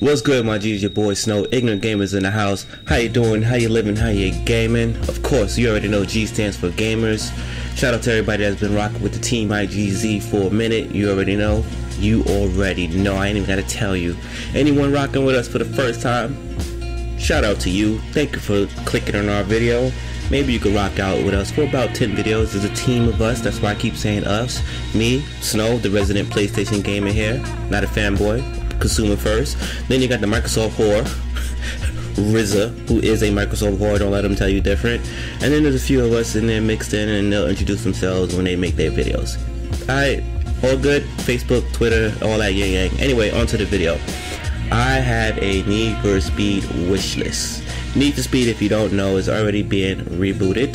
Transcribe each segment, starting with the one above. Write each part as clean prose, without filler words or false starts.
What's good, my G's? Your boy Snow, Ignorant Gamers in the house. How you doing? How you living? How you gaming? Of course, you already know G stands for Gamers. Shout out to everybody that's been rocking with the Team IGZ for a minute. You already know. You already know. I ain't even gotta tell you. Anyone rocking with us for the first time, shout out to you. Thank you for clicking on our video. Maybe you could rock out with us for about 10 videos. There's a team of us. That's why I keep saying us. Me, Snow, the resident PlayStation gamer here. Not a fanboy. Consumer first. Then you got the Microsoft whore, RZA, who is a Microsoft whore. Don't let them tell you different. And then there's a few of us in there mixed in, and they'll introduce themselves when they make their videos. Alright, all good. Facebook, Twitter, all that yang yang. Anyway, on to the video. I have a Need for Speed wish list. Need for Speed, if you don't know, is already being rebooted.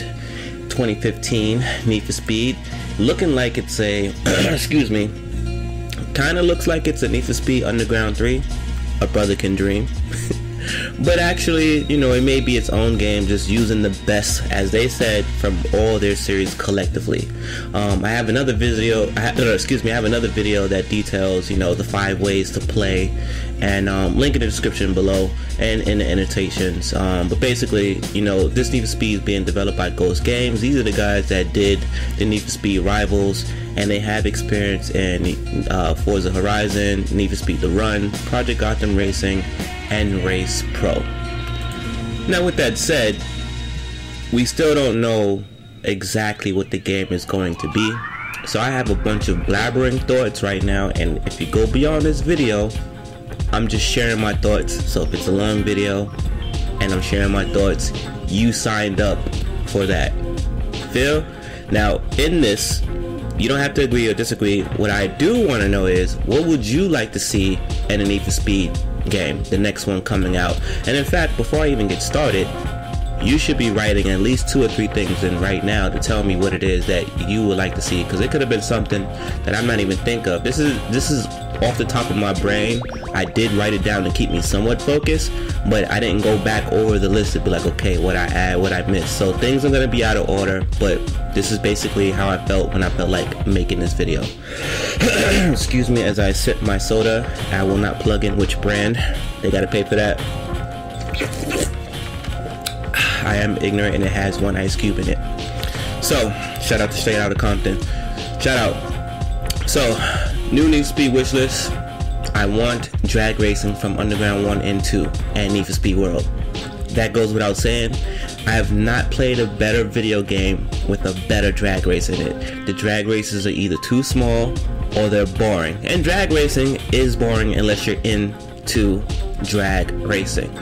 2015 Need for Speed, looking like it's a excuse me, kind of looks like it's a Need for Speed Underground 3, A Brother Can Dream. But actually, you know, it may be its own game, just using the best, as they said, from all their series collectively. I have another video. I have another video that details, you know, the 5 ways to play, and link in the description below and in the annotations. But basically, you know, this Need for Speed is being developed by Ghost Games. These are the guys that did the Need for Speed Rivals, and they have experience in Forza Horizon, Need for Speed The Run, Project Gotham Racing, and Race Pro. Now, with that said, we still don't know exactly what the game is going to be, so I have a bunch of blabbering thoughts right now, and if you go beyond this video, I'm just sharing my thoughts. So if it's a long video and I'm sharing my thoughts, you signed up for that. Feel? Now, in this, you don't have to agree or disagree. What I do want to know is, what would you like to see in a Need for Speed game, the next one coming out? And in fact, before I even get started, you should be writing at least 2 or 3 things in right now to tell me what it is that you would like to see, because it could have been something that I'm not even think of. This is off the top of my brain. I did write it down to keep me somewhat focused, but I didn't go back over the list to be like, okay, what I add, what I missed. So things are going to be out of order, but this is basically how I felt when I felt like making this video. Excuse me as I sip my soda. I will not plug in which brand. They got to pay for that. I am ignorant, and it has 1 ice cube in it. So, shout out to Straight Outta Compton. Shout out. So, new Need for Speed wishlist. I want drag racing from Underground 1 and 2 and Need for Speed World. That goes without saying. I have not played a better video game with a better drag race in it. The drag races are either too small or they're boring. And drag racing is boring unless you're into drag racing.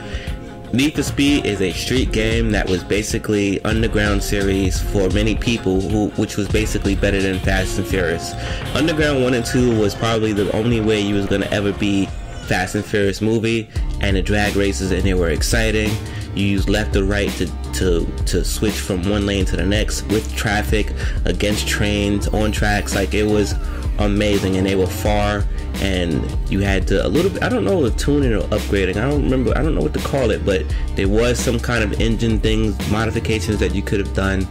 Need for Speed is a street game that was basically Underground series for many people, which was basically better than Fast and Furious. Underground 1 and 2 was probably the only way you was going to ever be Fast and Furious movie, and the drag races, and they were exciting. You used left or right to switch from one lane to the next with traffic, against trains, on tracks. Like, it was amazing, and they were far, and you had to a little bit, I don't know, tuning or upgrading, I don't know what to call it, but there was some kind of engine things, modifications that you could have done,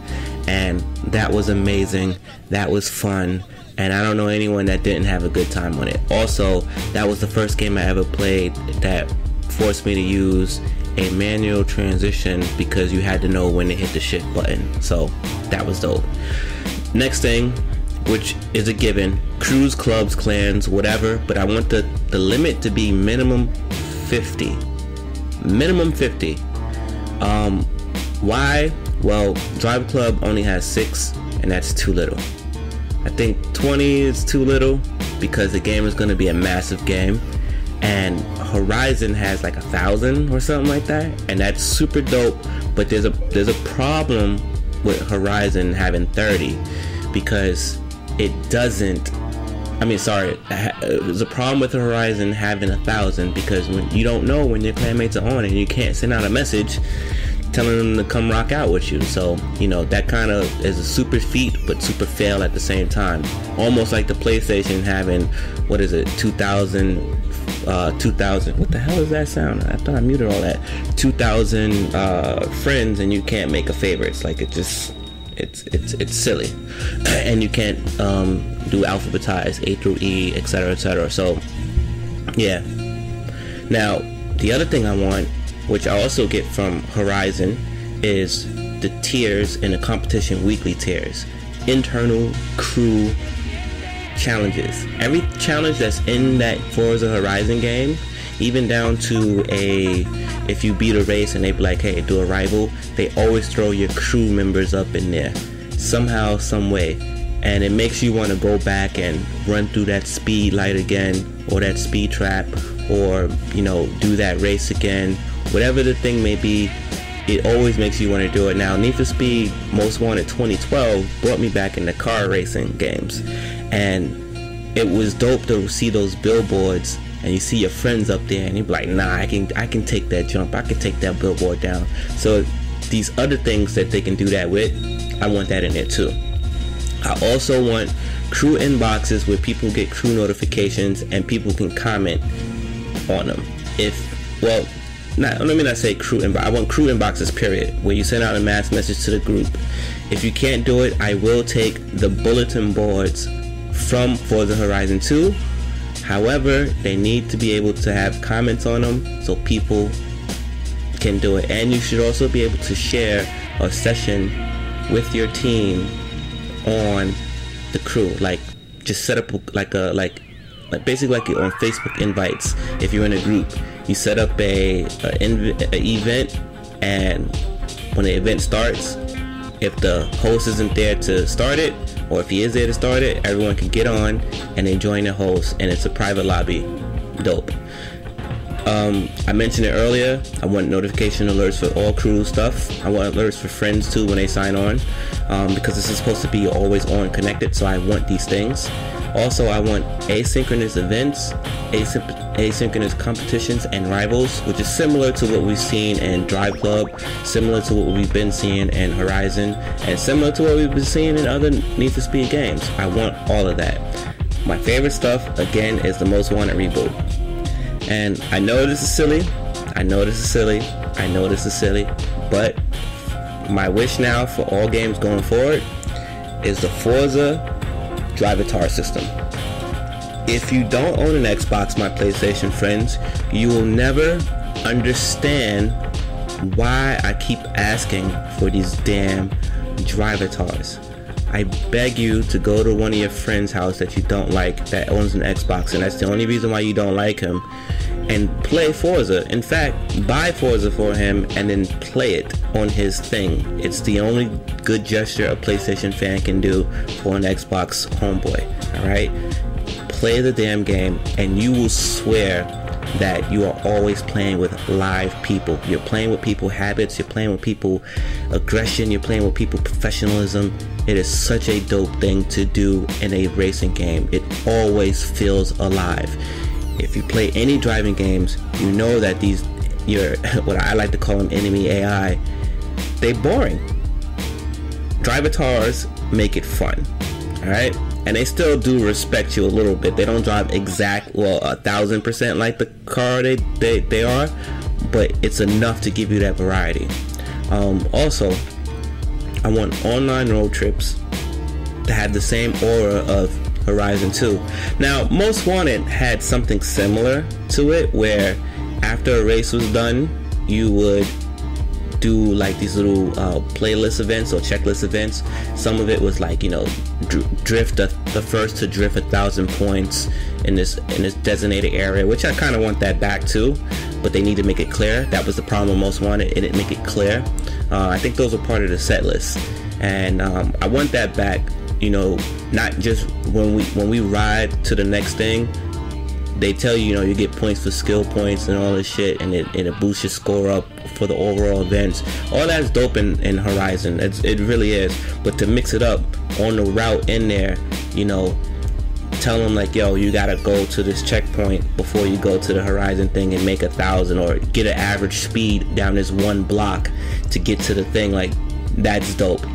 and that was amazing. That was fun, and I don't know anyone that didn't have a good time on it. Also, that was the first game I ever played that forced me to use a manual transition, because you had to know when to hit the shift button. So that was dope. Next thing, which is a given, crews, clubs, clans, whatever, but I want the limit to be minimum 50. Minimum 50. Why? Well, Drive Club only has 6, and that's too little. I think 20 is too little, because the game is going to be a massive game, and Horizon has like 1,000 or something like that, and that's super dope. But there's a problem with Horizon having 30, because it doesn't, there's a problem with Horizon having 1,000, because when you don't know when your clanmates are on, and you can't send out a message telling them to come rock out with you. So, you know, that kind of is a super feat, but super fail at the same time. Almost like the PlayStation having, 2,000, what the hell is that sound? I thought I muted all that. 2,000 friends, and you can't make a favorites. Like, it's silly. And you can't do alphabetized A through E, etc., etc. So, yeah. Now, the other thing I want, which I also get from Horizon, is the tiers in the competition weekly tiers. Internal crew challenges. Every challenge that's in that Forza Horizon game, even down to if you beat a race and they be like, hey, do a rival, they always throw your crew members up in there somehow, some way, and it makes you want to go back and run through that speed light again, or that speed trap, or do that race again, whatever the thing may be. It always makes you want to do it. Now, Need for Speed Most Wanted 2012 brought me back into car racing games, and it was dope to see those billboards and you see your friends up there and you're like, nah, I can take that jump, I can take that billboard down. So these other things that they can do that with, I want that in there too. I also want crew inboxes where people get crew notifications and people can comment on them. Let me not say crew inbox. I want crew inboxes, period, where you send out a mass message to the group. If you can't do it, I will take the bulletin boards from Forza Horizon 2. However, they need to be able to have comments on them so people can do it. And you should also be able to share a session with your team on the crew. Like, just set up basically like on Facebook invites. If you're in a group, you set up a event, and when the event starts, if the host isn't there to start it, or if he is there to start it, everyone can get on and they join the host, and it's a private lobby. Dope. I mentioned it earlier, I want notification alerts for all crew stuff. I want alerts for friends too when they sign on, because this is supposed to be always on connected, so I want these things. Also, I want asynchronous events, asynchronous competitions and rivals, which is similar to what we've seen in Drive Club, similar to what we've been seeing in Horizon, and similar to what we've been seeing in other Need for Speed games. I want all of that. My favorite stuff, again, is the Most Wanted reboot. And I know this is silly, but my wish now for all games going forward is the Forza Drivatar system. If you don't own an Xbox, my PlayStation friends, you will never understand why I keep asking for these damn Drivatars. I beg you to go to one of your friends' house that you don't like, that owns an Xbox, and that's the only reason why you don't like him, and play Forza. In fact, buy Forza for him and then play it on his thing. It's the only good gesture a PlayStation fan can do for an Xbox homeboy. Alright? Play the damn game and you will swear that you are always playing with live people. You're playing with people habits, you're playing with people aggression, you're playing with people professionalism. It is such a dope thing to do in a racing game. It always feels alive. If you play any driving games, you know that what I like to call them enemy AI, they boring. Drivatars make it fun, alright? And they still do respect you a little bit. They don't drive 1,000% like the car they are, but it's enough to give you that variety. Also, I want online road trips to have the same aura of Horizon 2. Now, Most Wanted had something similar to it, where after a race was done, you would do like these little playlist events or checklist events. Some of it was like, drift the first to drift 1,000 points in this designated area, which I kind of want that back too, but they need to make it clear. That was the problem with Most Wanted, it didn't make it clear. I think those were part of the set list, and I want that back. Not just when we ride to the next thing, they tell you, you get points for skill points and all this shit, and it boosts your score up for the overall events. All that's dope in Horizon. It really is. But to mix it up on the route in there, tell them like, yo, you gotta go to this checkpoint before you go to the Horizon thing and make 1,000, or get an average speed down this one block to get to the thing. Like, that's dope.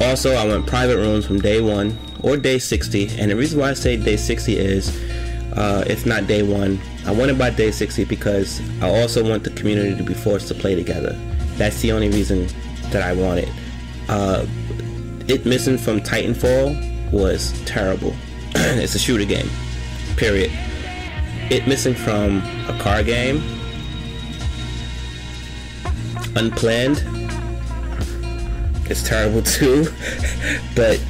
Also, I want private rooms from day 1 or day 60, and the reason why I say day 60 is, if not day 1, I want it by day 60 because I also want the community to be forced to play together. That's the only reason that I want it. It missing from Titanfall was terrible. It's a shooter game, period. it missing from a car game, Unplanned, it's terrible too. But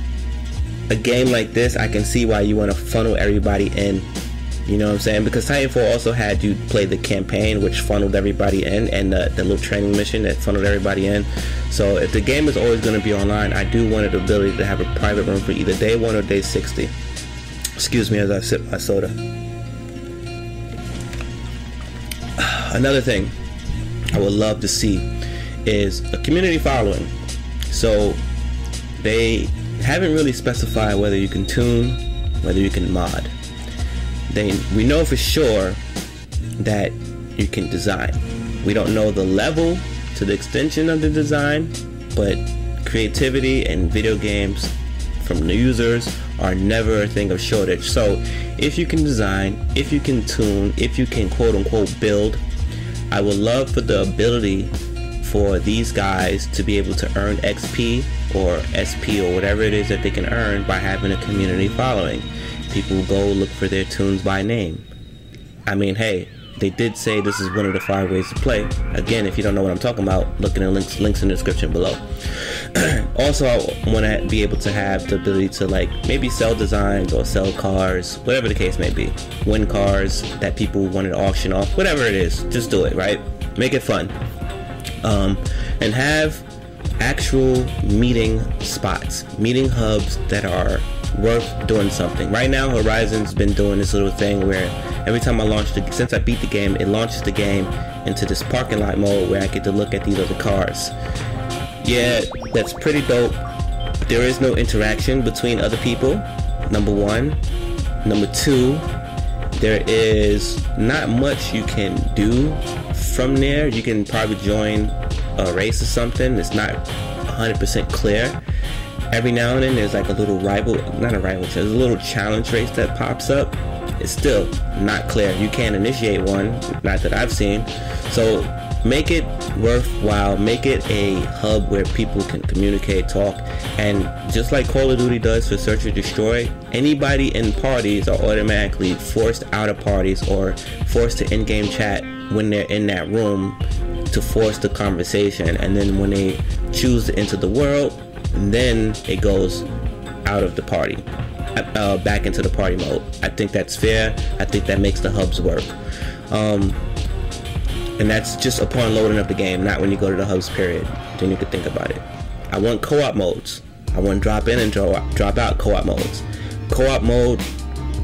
a game like this, I can see why you want to funnel everybody in. You know what I'm saying? Because Titanfall also had you play the campaign, which funneled everybody in, and the little training mission that funneled everybody in. So if the game is always going to be online, I do want the ability to have a private room for either day 1 or day 60. Excuse me as I sip my soda. Another thing I would love to see is a community following. So they haven't really specified whether you can tune, whether you can mod. We know for sure that you can design. We don't know the level to the extension of the design, but creativity and video games from the users are never a thing of shortage. So if you can design, if you can tune, if you can quote unquote build, I would love for the ability for these guys to be able to earn XP or SP or whatever it is that they can earn by having a community following. People go look for their tunes by name. I mean, hey, they did say this is one of the 5 ways to play. Again, if you don't know what I'm talking about, look in the links in the description below. Also, I want to be able to have the ability to like maybe sell designs or sell cars, whatever the case may be. Win cars that people wanted to auction off, whatever it is, just do it, right? Make it fun. And have actual meeting spots, meeting hubs that are worth doing something. Right now, Horizon's been doing this little thing where every time I launch since I beat the game, it launches the game into this parking lot mode where I get to look at these other cars. Yeah, that's pretty dope. There is no interaction between other people, number one. Number two, there is not much you can do from there. You can probably join a race or something. It's not 100% clear. Every now and then there's like a little there's a little challenge race that pops up. It's still not clear. You can't initiate one, not that I've seen. So make it worthwhile, make it a hub where people can communicate, talk, and just like Call of Duty does for Search and Destroy, anybody in parties are automatically forced out of parties or forced to in-game chat when they're in that room to force the conversation, and then when they choose to enter the world, then it goes out of the party, back into the party mode. I think that's fair. I think that makes the hubs work. And that's just upon loading up the game, not when you go to the hubs, period. Then you could think about it. I want co-op modes. I want drop in and drop out co-op modes. Co-op mode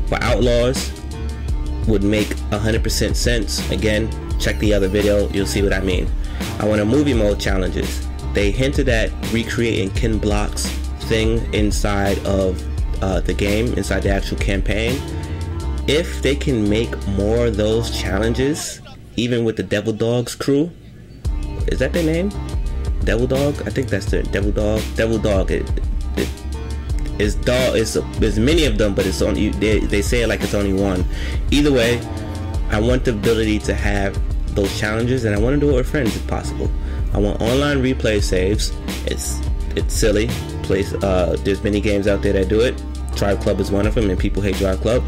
for Outlaws would make 100% sense. Again, check the other video, you'll see what I mean. I want a movie mode challenges. They hinted at recreating Ken Block's thing inside of the game, inside the actual campaign. If they can make more of those challenges, even with the Devil Dogs crew, is that their name? Devil Dog? I think that's their Devil Dog. Devil Dog. There's many of them, but it's only they say it like it's only one. Either way, I want the ability to have those challenges, and I want to do it with friends if possible. I want online replay saves. It's silly. There's many games out there that do it. Drive Club is one of them, and people hate Drive Club.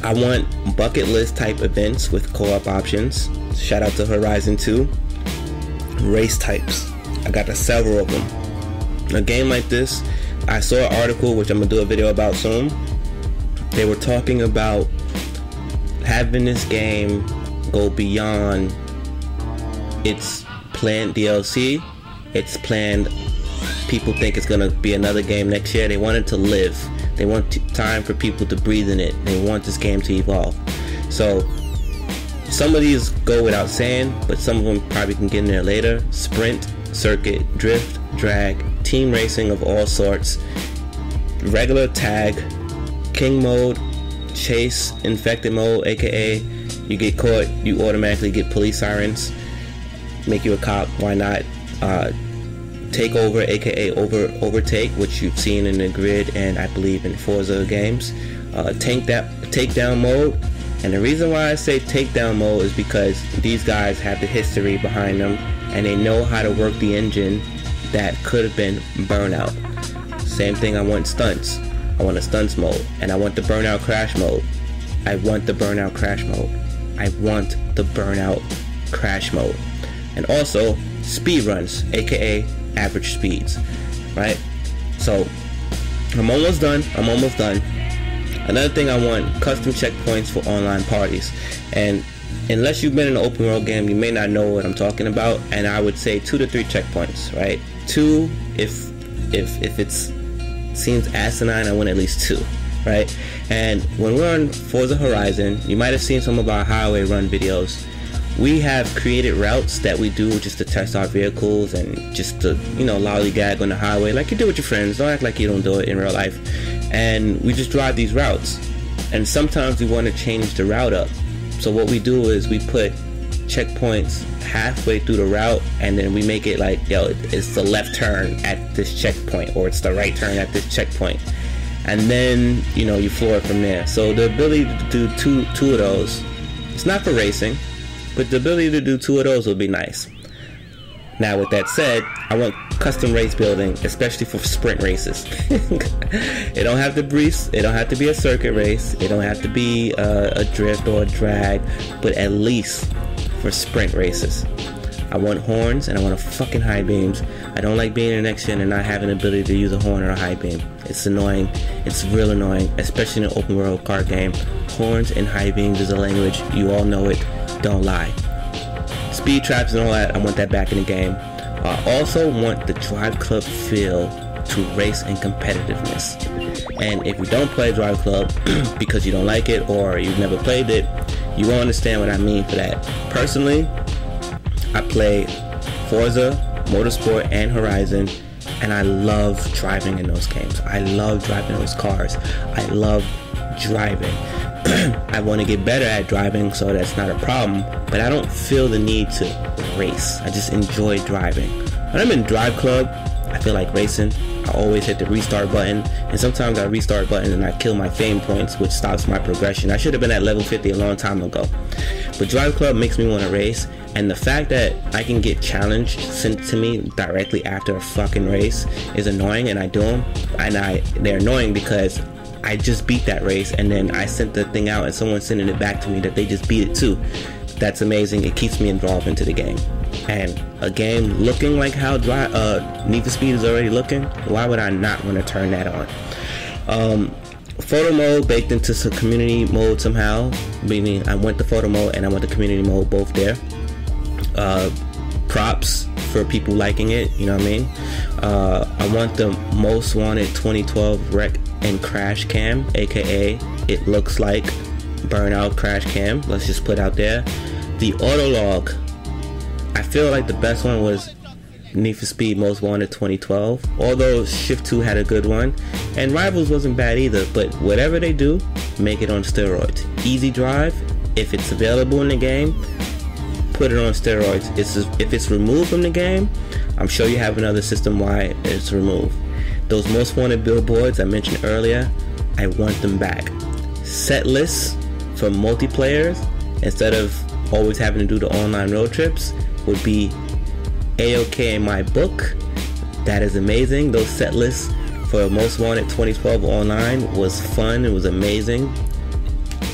I want bucket list type events with co-op options. Shout out to Horizon 2. Race types. I got several of them. A game like this, I saw an article which I'm gonna do a video about soon. They were talking about having this game go beyond its planned DLC. It's planned. People think it's gonna be another game next year. They want it to live. They want time for people to breathe in it. They want this game to evolve. So some of these go without saying, but some of them probably can get in there later. Sprint, circuit, drift, drag, team racing of all sorts, regular tag, king mode, chase, infected mode, aka you get caught, you automatically get police sirens, make you a cop, why not? Takeover, aka overtake, which you've seen in the grid and I believe in Forza games. Takedown mode, and the reason why I say takedown mode is because these guys have the history behind them and they know how to work the engine that could have been burnout. Same thing, I want stunts. I want a stunts mode, and I want the burnout crash mode. I want the burnout crash mode. I want the burnout crash mode. And also speed runs, aka average speeds, right? So I'm almost done. Another thing I want, custom checkpoints for online parties. And unless you've been in an open world game, you may not know what I'm talking about. And I would say 2 to 3 checkpoints, right? 2 if it's seems asinine, I want at least 2, right? And when we're on Forza Horizon, you might have seen some of our highway run videos. We have created routes that we do just to test our vehicles and just to, lollygag on the highway like you do with your friends. Don't act like you don't do it in real life. And we just drive these routes. And sometimes we want to change the route up. So what we do is we put checkpoints halfway through the route, and then we make it like, it's the left turn at this checkpoint, or it's the right turn at this checkpoint. And then, you floor it from there. So the ability to do two of those, it's not for racing, but the ability to do 2 of those would be nice. Now with that said, I want custom race building, especially for sprint races. It don't have to be a circuit race, it don't have to be a drift or a drag, but at least for sprint races. I want horns and I want fucking high beams. I don't like being in the next gen and not having the ability to use a horn or a high beam. It's annoying. It's real annoying, especially in an open world car game. Horns and high beams is a language. You all know it. Don't lie. Speed traps and all that, I want that back in the game. I also want the Drive Club feel to race and competitiveness. And if you don't play Drive Club because you don't like it or you've never played it, you won't understand what I mean for that. Personally, I play Forza, Motorsport, and Horizon, and I love driving in those games. I love driving those cars. I love driving. I want to get better at driving, so that's not a problem, but I don't feel the need to race. I just enjoy driving. When I'm in Drive Club, I feel like racing. I always hit the restart button, and sometimes I restart button and I kill my fame points, which stops my progression. I should have been at level 50 a long time ago. But Drive Club makes me want to race, and the fact that I can get challenged sent to me directly after a fucking race is annoying, and I do them, and they're annoying because I just beat that race, and then I sent the thing out and someone's sending it back to me that they just beat it too. That's amazing. It keeps me involved into the game. And a game looking like how Need for Speed is already looking, why would I not want to turn that on? Photo mode baked into some community mode somehow, meaning I want the photo mode and I want the community mode both there. Props for people liking it, you know what I mean? I want the most wanted 2012 wreck and crash cam, aka it looks like burnout crash cam. Let's just put out there the auto log. I feel like the best one was Need for Speed Most Wanted 2012, although Shift 2 had a good one, and Rivals wasn't bad either. But whatever they do, make it on steroids. Easy drive, if it's available in the game, put it on steroids. If it's removed from the game, I'm sure you have another system why it's removed. Those Most Wanted billboards I mentioned earlier, I want them back. Set lists for multiplayers, instead of always having to do the online road trips, would be A-OK in my book. That is amazing. Those set lists for Most Wanted 2012 online was fun. It was amazing.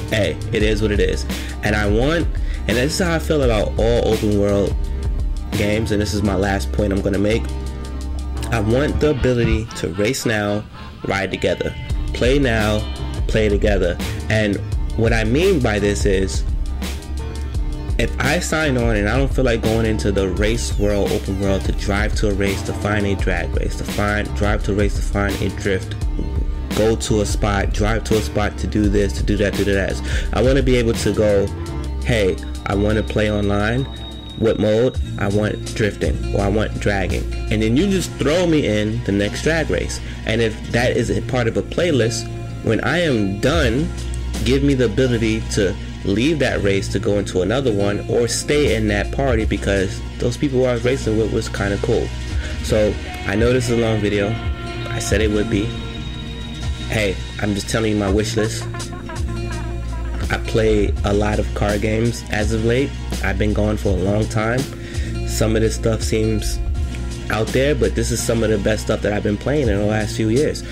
Hey, it is what it is. And this is how I feel about all open world games, and this is my last point I'm going to make. I want the ability to race now, ride together. Play now, play together. And what I mean by this is, if I sign on and I don't feel like going into the race world, open world, to drive to a race, to find a drag race, drive to a race, to find a drift, go to a spot, drive to a spot to do this, to do that, to do that. I want to be able to go, hey, I want to play online. What mode? I want drifting, or I want dragging. And then you just throw me in the next drag race. And if that is a part of a playlist, when I am done, give me the ability to leave that race to go into another one, or stay in that party because those people who I was racing with was kind of cool. So I know this is a long video. I said it would be. Hey, I'm just telling you my wish list. I play a lot of car games as of late. I've been gone for a long time. Some of this stuff seems out there, but this is some of the best stuff that I've been playing in the last few years.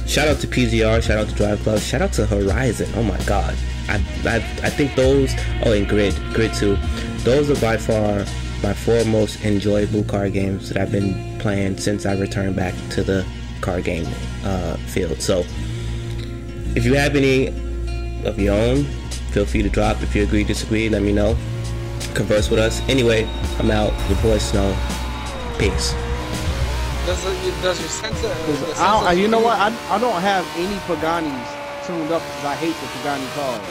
Shout out to PGR, shout out to Drive Club, shout out to Horizon. Oh my god. I think those. Oh, and Grid too. Those are by far my 4 most enjoyable card games that I've been playing since I returned back to the card game field. So if you have any of your own, feel free to drop. If you agree, disagree, let me know. Converse with us. Anyway, I'm out. Your boy Snow. Peace. Does your sensor? You know what? I don't have any Paganis tuned up because I hate the Pagani cards.